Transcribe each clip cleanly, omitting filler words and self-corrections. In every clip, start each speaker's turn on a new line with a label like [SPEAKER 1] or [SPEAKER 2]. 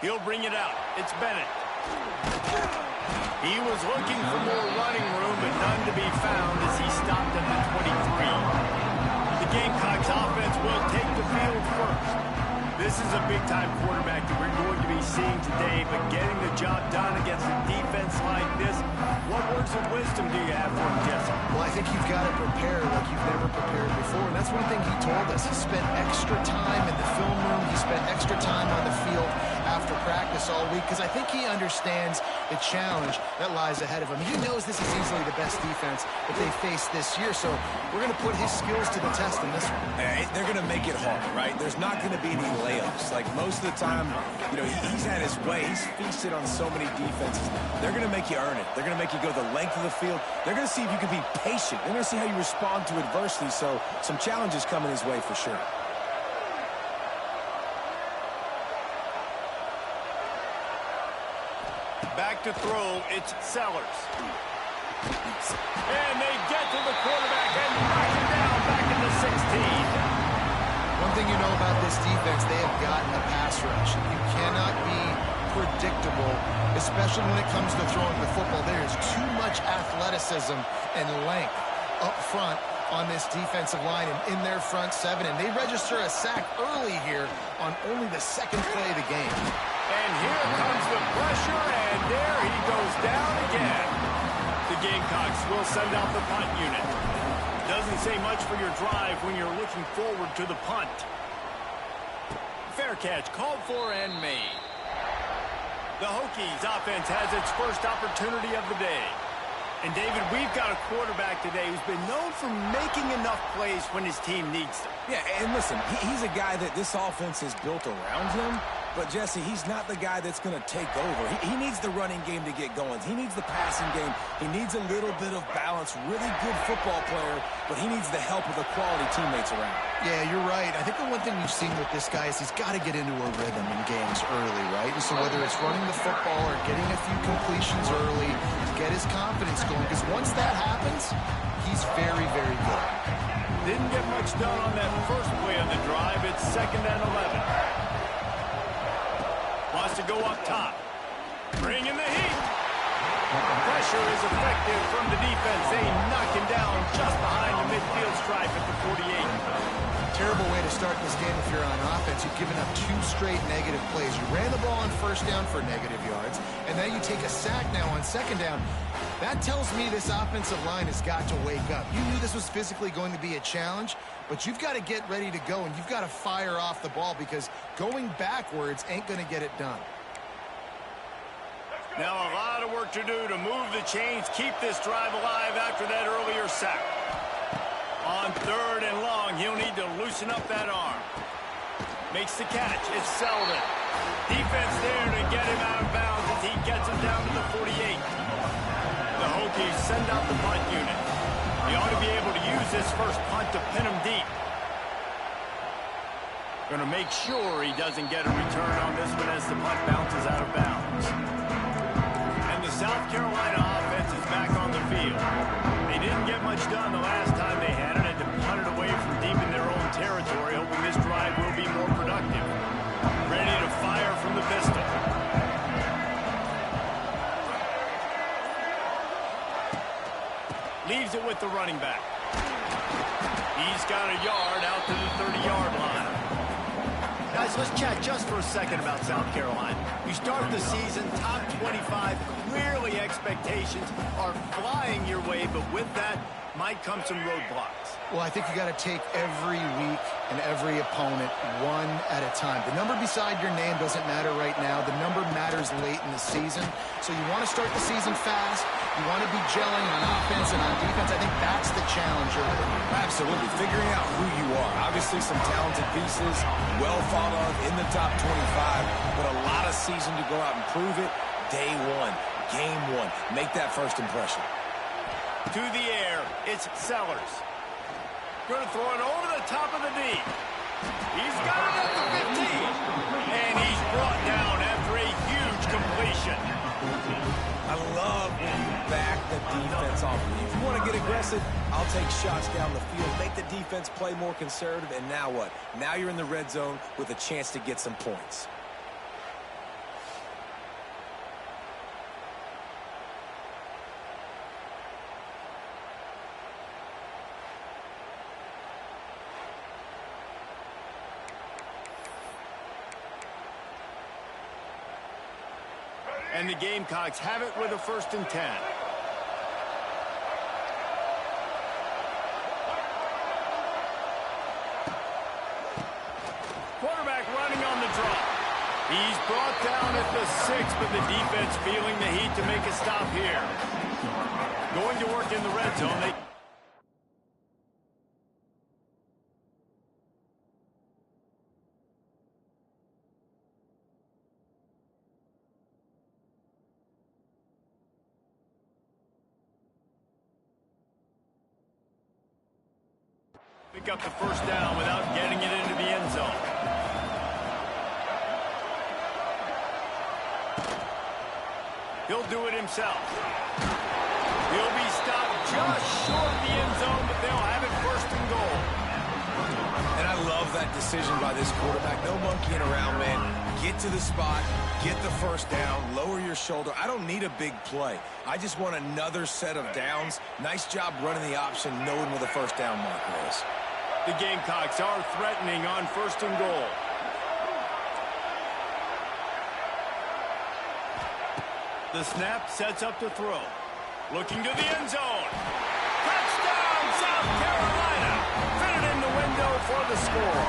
[SPEAKER 1] He'll bring it out. It's Bennett. He was looking for more running room, but none to be found as he stopped at the 23. The Gamecocks offense will take the field first. This is a big-time quarterback that we're going to be seeing today, but getting the job done against a defense like this, what words of wisdom do you have for him, Jesse?
[SPEAKER 2] Well, I think you've got to prepare like you've never prepared before, and that's one thing he told us. He spent extra time in the film room. He spent extra time on the field after practice all week because I think he understands the challenge that lies ahead of him. He knows this is easily the best defense that they face this year, so we're going to put his skills to the test in this one.
[SPEAKER 3] They're going to make it hard, right? There's not going to be any layups. Like most of the time, he's had his way. He's feasted on so many defenses. They're going to make you earn it. They're going to make you go the length of the field. They're going to see if you can be patient. They're going to see how you respond to adversity, so some challenges coming his way for sure.
[SPEAKER 1] Back to throw, it's Sellers. And they get to the quarterback and knock him down back at the 16.
[SPEAKER 2] One thing you know about this defense, they have got a pass rush. You cannot be predictable, especially when it comes to throwing the football. There is too much athleticism and length up front on this defensive line and in their front seven, and they register a sack early here on only the second play of the game.
[SPEAKER 1] And here comes the pressure, and there he goes down again. The Gamecocks will send out the punt unit. Doesn't say much for your drive when you're looking forward to the punt. Fair catch, called for and made. The Hokies offense has its first opportunity of the day. And, David, we've got a quarterback today who's been known for making enough plays when his team needs them.
[SPEAKER 3] Yeah, and listen, he's a guy that this offense is built around him. But, Jesse, he's not the guy that's going to take over. He needs the running game to get going. He needs the passing game. He needs a little bit of balance. Really good football player, but he needs the help of the quality teammates around.
[SPEAKER 2] Yeah, you're right. I think the one thing we've seen with this guy is he's got to get into a rhythm in games early, right? And so whether it's running the football or getting a few completions early to get his confidence going, because once that happens, he's very, very good.
[SPEAKER 1] Didn't get much done on that first play on the drive. It's 2nd and 11. Wants to go up top. Bring in the heat. Pressure is effective from the defense. They knock him down just behind the midfield stripe at the 48.
[SPEAKER 2] Terrible way to start this game if you're on offense. You've given up 2 straight negative plays. You ran the ball on first down for negative yards, and then you take a sack now on second down. That tells me this offensive line has got to wake up. You knew this was physically going to be a challenge, but you've got to get ready to go, and you've got to fire off the ball because going backwards ain't going to get it done.
[SPEAKER 1] Now a lot of work to do to move the chains, keep this drive alive after that earlier sack. On 3rd and long, he'll need to loosen up that arm. Makes the catch. It's Selden. Defense there to get him out of bounds as he gets him down to the 48. The Hokies send out the punt unit. He ought to be able to use this first punt to pin him deep. Going to make sure he doesn't get a return on this one as the punt bounces out of bounds. And the South Carolina offense is back on the field. They didn't get much done the last time they had it, and to punt it away from deep in their own territory, hoping this drive will be more productive. Ready to fire from the pistol. Leaves it with the running back. He's got a yard out to the 30-yard line. Guys, let's chat just for a second about South Carolina. You start the season top 25. Clearly expectations are flying your way, but with that might come some roadblocks.
[SPEAKER 2] Well, I think you got to take every week and every opponent one at a time. The number beside your name doesn't matter right now. The number matters late in the season. So you want to start the season fast. You want to be gelling on offense and on defense. I think that's the challenge early.
[SPEAKER 3] Absolutely. Figuring out who you are. Obviously some talented pieces, well thought of in the top 25, but a lot of season to go out and prove it. Day one, game one. Make that first impression.
[SPEAKER 1] To the air, it's Sellers. Going to throw it over the top of the D. He's got it at the 15. And he's brought down after a huge completion.
[SPEAKER 3] I love when you back the defense off. If you want to get aggressive, I'll take shots down the field, make the defense play more conservative, and now what? Now you're in the red zone with a chance to get some points.
[SPEAKER 1] And the Gamecocks have it with a 1st and 10. Quarterback running on the draw. He's brought down at the 6, but the defense feeling the heat to make a stop here. Going to work in the red zone. Pick up the 1st down without getting it into the end zone. He'll do it himself. He'll be stopped just short of the end zone, but they'll have it 1st and goal.
[SPEAKER 3] And I love that decision by this quarterback. No monkeying around, man. Get to the spot, get the 1st down, lower your shoulder. I don't need a big play. I just want another set of downs. Nice job running the option, knowing where the 1st down marker is.
[SPEAKER 1] The Gamecocks are threatening on 1st and goal. The snap sets up the throw. Looking to the end zone. Touchdown, South Carolina. Fitted in the window for the score.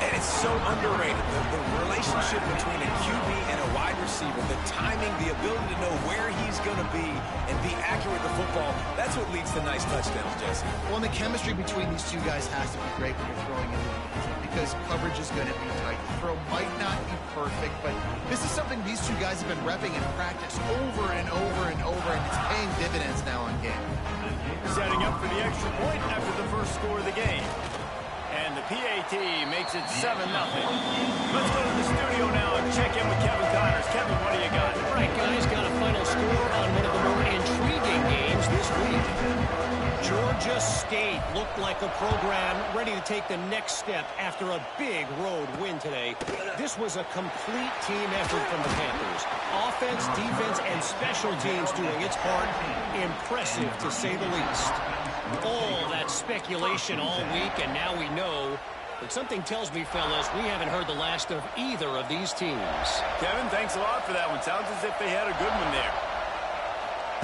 [SPEAKER 3] And it's so underrated. The relationship between a QB and a wide receiver, the timing, the ability to know where he's going to be and be accurate with the football, that's what leads to nice touchdowns, Jesse.
[SPEAKER 2] Well, and the chemistry between these two guys has to be great when you're throwing in the defense because coverage is going to be tight. The throw might not be perfect, but this is something these two guys have been repping in practice over and over and over, and it's paying dividends now on game.
[SPEAKER 1] Setting up for the extra point after the 1st score of the game. And the PAT makes it 7-0. Let's go to the studio now and check in with Kevin Connors. Kevin, what do you got?
[SPEAKER 4] All right, guys, got a final score on one of the more intriguing games this week. Georgia State looked like a program ready to take the next step after a big road win today. This was a complete team effort from the Panthers. Offense, defense, and special teams doing its part. Impressive, to say the least. All that speculation all week, and now we know. But something tells me, fellas, we haven't heard the last of either of these teams.
[SPEAKER 1] Kevin, thanks a lot for that one. Sounds as if they had a good one there.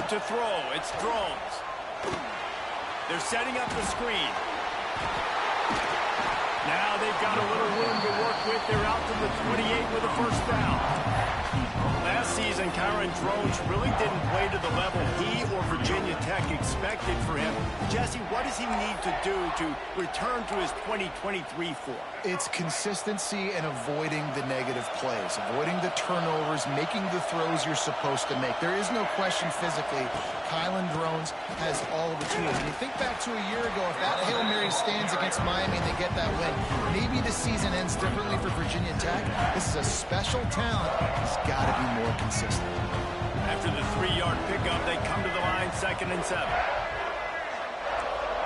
[SPEAKER 1] To throw, it's Drones. They're setting up the screen. Now they've got a little room to work with. They're out to the 28 with a 1st down. Last season, Kyron Drones really didn't play to the level he or Virginia Tech expected for him. Jesse, what does he need to do to return to his 2023 form?
[SPEAKER 2] It's consistency and avoiding the negative plays, avoiding the turnovers, making the throws you're supposed to make. There is no question physically, Kyron Drones has all of the tools. And you think back to a year ago, if that Hail Mary stands against Miami and they get that win, maybe the season ends differently for Virginia Tech. This is a special talent. He's got to be more consistent.
[SPEAKER 1] After the 3-yard pickup, they come to the line 2nd and 7.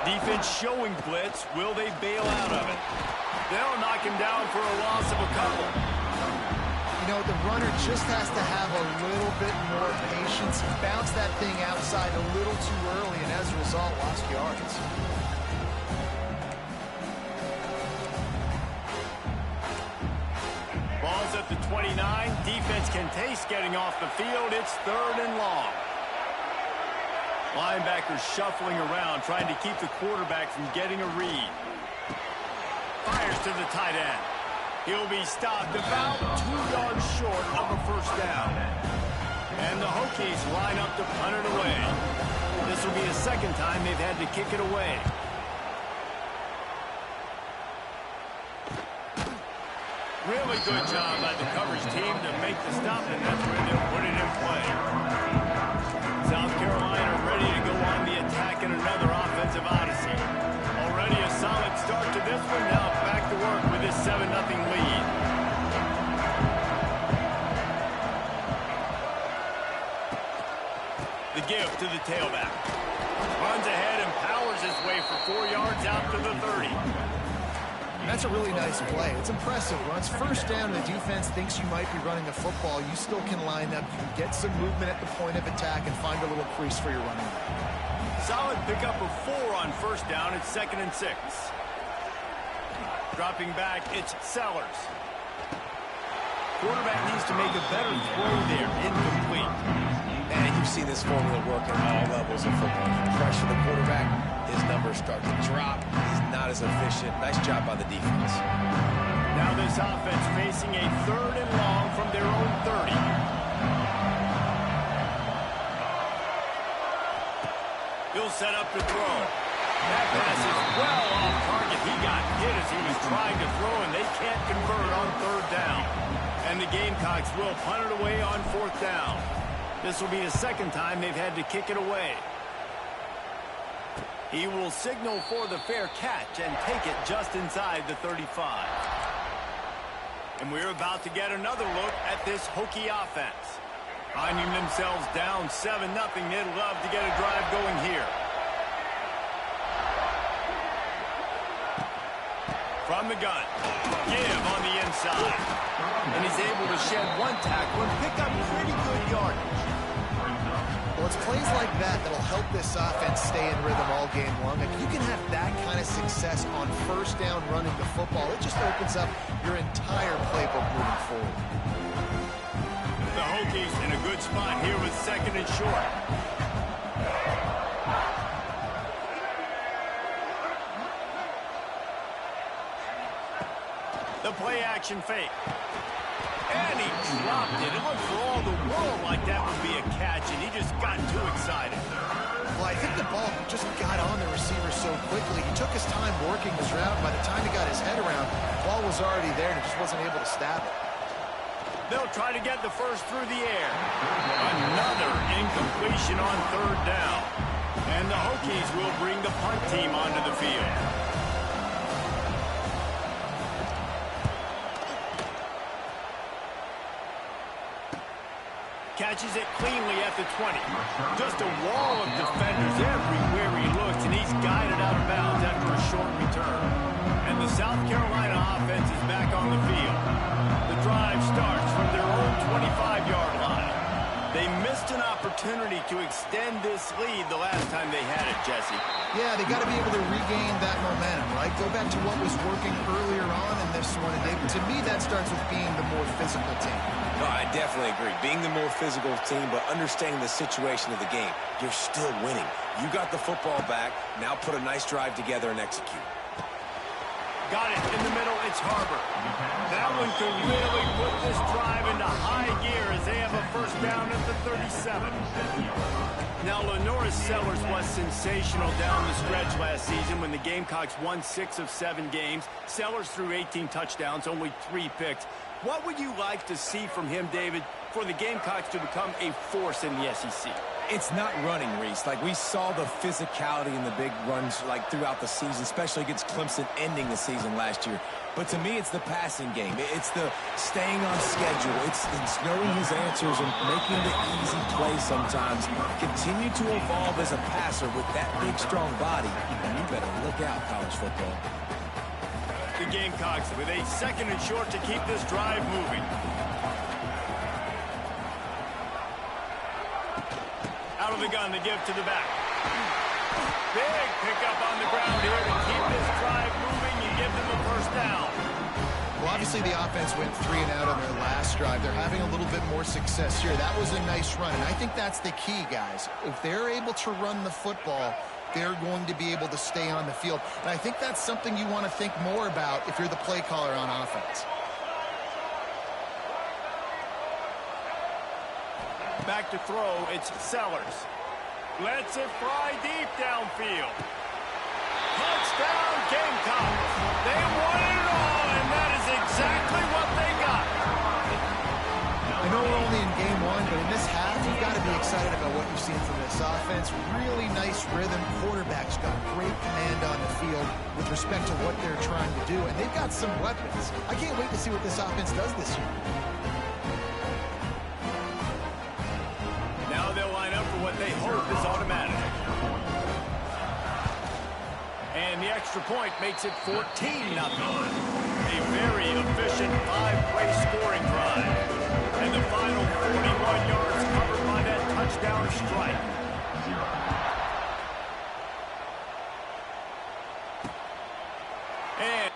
[SPEAKER 1] Defense showing blitz. Will they bail out of it? They'll knock him down for a loss of a couple.
[SPEAKER 2] You know, the runner just has to have a little bit more patience. He bounced that thing outside a little too early, and as a result, lost yards.
[SPEAKER 1] Ball's at the 29. Defense can taste getting off the field. It's 3rd and long. Linebackers shuffling around, trying to keep the quarterback from getting a read. Fires to the tight end. He'll be stopped about 2 yards short of a 1st down. And the Hokies line up to punt it away. This will be a 2nd time they've had to kick it away. Really good job by the coverage team to make the stop, and that's where they'll put it in play. South Carolina ready to go on the attack in another offensive odyssey. Already a solid start to this one. Now back to work with this 7-0 lead. The give to the tailback. Runs ahead and powers his way for 4 yards out to the 30.
[SPEAKER 2] That's a really nice play. It's impressive. Once 1st down and the defense thinks you might be running the football, you still can line up. You can get some movement at the point of attack and find a little crease for your running back.
[SPEAKER 1] Solid pickup of 4 on 1st down. It's 2nd and 6. Dropping back, it's Sellers. Quarterback needs to make a better throw there. Incomplete.
[SPEAKER 3] And you've seen this formula work at all levels of football. You pressure the quarterback, his numbers start to drop. He's not as efficient. Nice job by the defense.
[SPEAKER 1] Now this offense facing a 3rd and long from their own 30. He'll set up to throw. That pass is well off target. He got hit as he was trying to throw, and they can't convert on 3rd down. And the Gamecocks will punt it away on 4th down. This will be the 2nd time they've had to kick it away. He will signal for the fair catch and take it just inside the 35. And we're about to get another look at this Hokie offense. Finding themselves down 7-0, they'd love to get a drive going here. From the gun, give on the inside. And he's able to shed 1 tackle and pick up pretty good yardage.
[SPEAKER 2] Well, it's plays like that that'll help this offense stay in rhythm all game long. If you can have that kind of success on 1st down running the football, it just opens up your entire playbook moving forward.
[SPEAKER 1] The Hokies in a good spot here with 2nd and short. The play action fake. And he dropped it. It looked for all the world like that would be a catch, and he just got too excited.
[SPEAKER 2] Well, I think the ball just got on the receiver so quickly. He took his time working his route. By the time he got his head around, the ball was already there, and he just wasn't able to stab it.
[SPEAKER 1] They'll try to get the first through the air. Another incompletion on 3rd down. And the Hokies will bring the punt team onto the field. Catches it cleanly at the 20. Just a wall of defenders everywhere he looks, and he's guided out of bounds after a short return. And the South Carolina offense is back on the field. The drive starts from their own 25-yard line. They missed an opportunity to extend this lead the last time they had it, Jesse.
[SPEAKER 2] Yeah, they got to be able to regain that momentum, right? Go back to what was working earlier on in this one. And to me, that starts with being the more physical team.
[SPEAKER 3] No, I definitely agree. Being the more physical team, but understanding the situation of the game. You're still winning. You got the football back. Now put a nice drive together and execute.
[SPEAKER 1] Got it in the middle. It's Harbor. That one could really put this drive into high gear as they have a 1st down at the 37. Now, Lenoris Sellers was sensational down the stretch last season when the Gamecocks won 6 of 7 games. Sellers threw 18 touchdowns, only 3 picks. What would you like to see from him, David, for the Gamecocks to become a force in the SEC?
[SPEAKER 3] It's not running, Reese. Like, we saw the physicality in the big runs, like, throughout the season, especially against Clemson ending the season last year. But to me, it's the passing game. It's the staying on schedule. It's knowing his answers and making the easy play sometimes. Continue to evolve as a passer with that big, strong body. And you better look out, college football.
[SPEAKER 1] The Gamecocks with a 2nd and short to keep this drive moving. Out of the gun to give to the back. Big pickup on the ground here to keep this drive moving. You give them the 1st down.
[SPEAKER 2] Well, obviously the offense went 3 and out on their last drive. They're having a little bit more success here. That was a nice run, and I think that's the key, guys. If they're able to run the football, they're going to be able to stay on the field. And I think that's something you want to think more about if you're the play caller on offense.
[SPEAKER 1] Back to throw, it's Sellers. Lets it fly deep downfield. Touchdown, Gamecocks. They won it all, and that is exactly what they got.
[SPEAKER 2] I know we're only in game 1, but in this half, you've got to be excited about what you've seen from this offense. Really nice rhythm. Quarterback's got great command on the field with respect to what they're trying to do, and they've got some weapons. I can't wait to see what this offense does this year.
[SPEAKER 1] Now they'll line up for what they hope is automatic. And the extra point makes it 14-0. A very efficient 5-play scoring drive. And the final 41 yards covered by that touchdown strike. And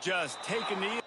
[SPEAKER 1] Just take a knee.